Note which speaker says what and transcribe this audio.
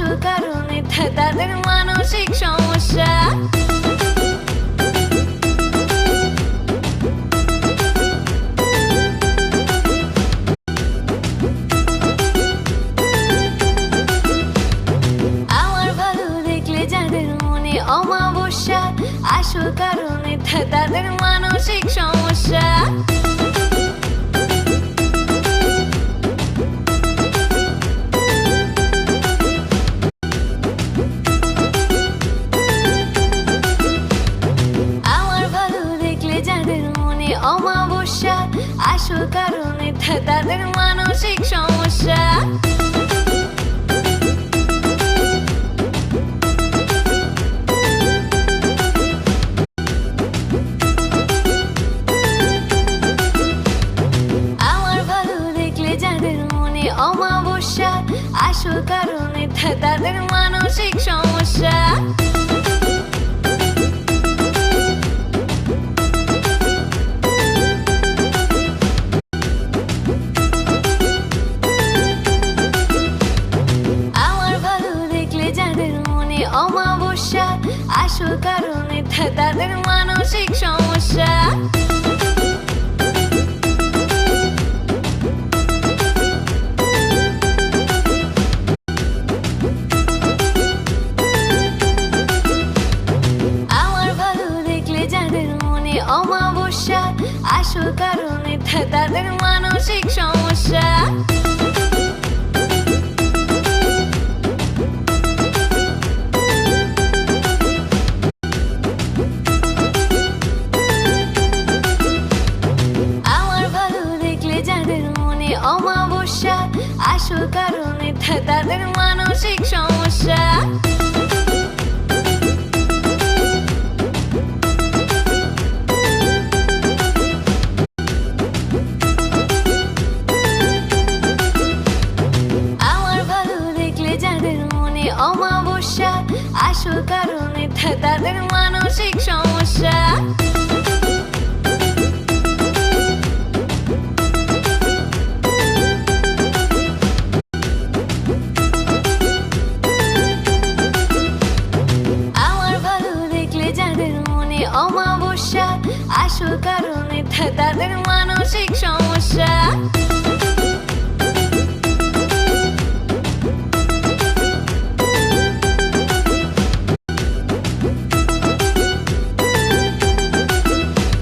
Speaker 1: আসল কারণে তাদের মানসিক সমস্যা। আমার ভালো দেখলে যাদের মনে অমাবস্যা, আসল কারণে তাদের মানসিক সমস্যা। অমাবস্যা, আসল কারণে তাদের মানসিক সমস্যা। আমার ভালো দেখলে যাদের মনে অমাবস্যা, আসল কারণে তাদের মানসিক সমস্যা। অমাবস্যা, আসল কারণে তাদের মানসিক সমস্যা। আমার ভালো দেখলে যাদের মনে অমাবস্যা, আসল কারণে তাদের মানসিক সমস্যা। অমাবস্যা, আসল কারণে তাদের মানসিক সমস্যা। আমার ভালো দেখলে যাদের মনে অমাবস্যা, আসল কারণে তাদের মানসিক সমস্যা। অমাবস্যা, আসল কারণে তাদের